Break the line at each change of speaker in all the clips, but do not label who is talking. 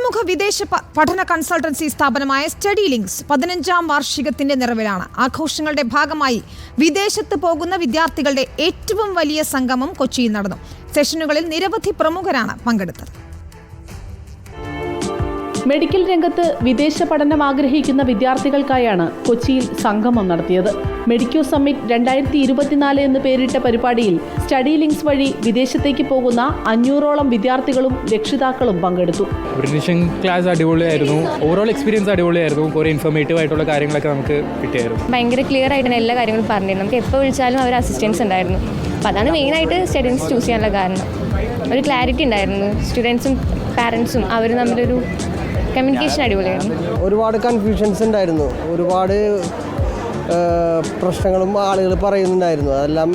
പ്രമുഖ വിദേശ പഠന കൺസൾട്ടൻസി സ്ഥാപനമായ സ്റ്റഡി ലിങ്ക്സ് 15ാം വാർഷികത്തിന്റെ നിറവിലാണ്. ആഘോഷങ്ങളുടെ ഭാഗമായി വിദേശത്ത് പോകുന്ന വിദ്യാർത്ഥികളുടെ ഏറ്റവും വലിയ സംഗമം കൊച്ചിയിൽ നടന്നു. സെഷനുകളിൽ നിരവധി പ്രമുഖരാണ് പങ്കെടുത്തത്.
മെഡിക്കൽ രംഗത്ത് വിദേശ പഠനം ആഗ്രഹിക്കുന്ന വിദ്യാർത്ഥികൾക്കായാണ് കൊച്ചിയിൽ സംഗമം നടത്തിയത്. മെഡിക്കോ സമ്മിറ്റ് 2024 എന്ന് പേരിട്ട പരിപാടിയിൽ സ്റ്റഡി ലിങ്ക്സ് വഴി വിദേശത്തേക്ക് പോകുന്ന 500ഓളം വിദ്യാർത്ഥികളും രക്ഷിതാക്കളും പങ്കെടുത്തു.
ബ്രിട്ടീഷൻ ക്ലാസ് അടിപൊളിയായിരുന്നു. ഓവറോൾ എക്സ്പീരിയൻസ് അടിപൊളിയായിരുന്നു. കുറേ ഇൻഫോർമേറ്റീവ് ആയിട്ടുള്ള കാര്യങ്ങളൊക്കെ നമുക്ക് കിട്ടിയായിരുന്നു.
ഭയങ്കര ക്ലിയർ ആയിട്ടാണ് എല്ലാ കാര്യങ്ങളും പറഞ്ഞിരുന്നത്. നമുക്ക് എപ്പോൾ വിളിച്ചാലും അവർ അസിസ്റ്റൻസ് ഉണ്ടായിരുന്നു. അപ്പോൾ അതാണ് മെയിനായിട്ട് സ്റ്റഡി ലിങ്ക്സ് ചൂസ് ചെയ്യാനുള്ള കാരണം. ഒരു ക്ലാരിറ്റി ഉണ്ടായിരുന്നു. സ്റ്റുഡൻസും പാരൻസും അവർ തമ്മിലൊരു കമ്മ്യൂണിക്കേഷൻ അടിപൊളിയായിരുന്നു.
ഒരുപാട് കൺഫ്യൂഷൻസ് ഉണ്ടായിരുന്നു. ഒരുപാട് പ്രശ്നങ്ങളും ആളുകൾ പറയുന്നുണ്ടായിരുന്നു. അതെല്ലാം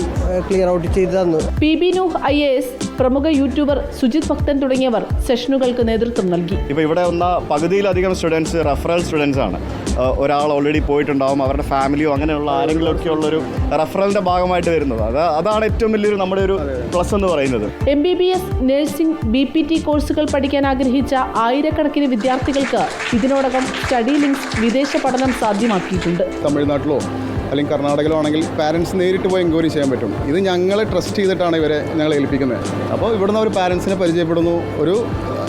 ക്ലിയർ ഔട്ട് ചെയ്ത് തന്നു.
PB നൂഹ് IAS, പ്രമുഖ യൂട്യൂബർ സുജിത് ഭക്തൻ തുടങ്ങിയവർ സെഷനുകൾക്ക് നേതൃത്വം നൽകി.
ഇപ്പോൾ ഇവിടെ വന്ന പകുതിയിലധികം സ്റ്റുഡൻസ് റെഫറൽ സ്റ്റുഡൻസ് ആണ്. ഒരാൾ ഓൾറെഡി പോയിട്ടുണ്ടാവും, അവരുടെ ഫാമിലിയോ അങ്ങനെയുള്ള ആരെങ്കിലുമൊക്കെ ഉള്ളൊരു റെഫറലിൻ്റെ ഭാഗമായിട്ട് വരുന്നത്. അതാണ് ഏറ്റവും വലിയൊരു നമ്മുടെ ഒരു പ്ലസ് എന്ന് പറയുന്നത്.
MBBS, നഴ്സിംഗ്, BPT കോഴ്സുകൾ പഠിക്കാൻ ആഗ്രഹിച്ച ആയിരക്കണക്കിന് വിദ്യാർത്ഥികൾക്ക് ഇതിനോടകം സ്റ്റഡി ലിങ്ക്സ് വിദേശ പഠനം സാധ്യമാക്കിയിട്ടുണ്ട്.
തമിഴ്നാട്ടിലോ അല്ലെങ്കിൽ കർണാടകയിലോ ആണെങ്കിൽ പാരൻസ് നേരിട്ട് പോയി എൻക്വയറി ചെയ്യാൻ പറ്റും. ഇത് ഞങ്ങളെ ട്രസ്റ്റ് ചെയ്തിട്ടാണ് ഇവരെ ഞങ്ങൾ ഏൽപ്പിക്കുന്നത്. അപ്പോൾ ഇവിടുന്ന് ഒരു പാരൻസിനെ പരിചയപ്പെടുന്നു.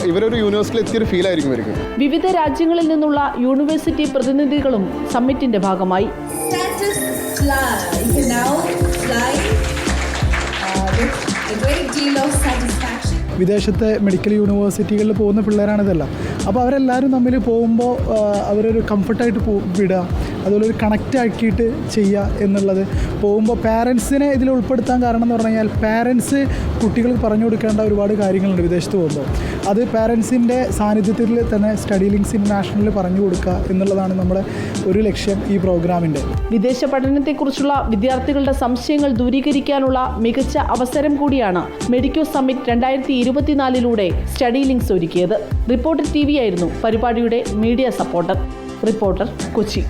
ഇവരൊരു യൂണിവേഴ്സിറ്റിയിൽ എത്തിയൊരു ഫീലായിരിക്കും ഇവർക്ക്.
വിവിധ രാജ്യങ്ങളിൽ നിന്നുള്ള യൂണിവേഴ്സിറ്റി പ്രതിനിധികളും സമ്മിറ്റിന്റെ ഭാഗമായി.
വിദേശത്തെ മെഡിക്കൽ യൂണിവേഴ്സിറ്റികളിൽ പോകുന്ന പിള്ളേരാണിതെല്ലാം. അപ്പോൾ അവരെല്ലാവരും തമ്മിൽ പോകുമ്പോൾ അവരൊരു കംഫർട്ടായിട്ട് വിടുക, അതുപോലെ ഒരു കണക്റ്റ് ആക്കിയിട്ട് ചെയ്യുക എന്നുള്ളത്. പോകുമ്പോൾ പാരൻസിനെ ഇതിൽ ഉൾപ്പെടുത്താൻ കാരണം എന്ന് പറഞ്ഞു കഴിഞ്ഞാൽ പാരൻസ് കുട്ടികൾക്ക് പറഞ്ഞു കൊടുക്കേണ്ട ഒരുപാട് കാര്യങ്ങളുണ്ട് വിദേശത്ത് പോകുമ്പോൾ. അത് പാരൻസിൻ്റെ സാന്നിധ്യത്തിൽ തന്നെ സ്റ്റഡി ലിങ്ക്സ് ഇൻ്റർനാഷണലിൽ പറഞ്ഞു കൊടുക്കുക എന്നുള്ളതാണ് നമ്മുടെ ഒരു ലക്ഷ്യം ഈ പ്രോഗ്രാമിൻ്റെ.
വിദേശ പഠനത്തെക്കുറിച്ചുള്ള വിദ്യാർത്ഥികളുടെ സംശയങ്ങൾ ദൂരീകരിക്കാനുള്ള മികച്ച അവസരം കൂടിയാണ് മെഡിക്കോ സമ്മിറ്റ് 2024 സ്റ്റഡി ലിങ്ക്സ് ഒരുക്കിയത്. റിപ്പോർട്ടർ TV ആയിരുന്നു പരിപാടിയുടെ മീഡിയ സപ്പോർട്ടർ. റിപ്പോർട്ടർ, കൊച്ചി.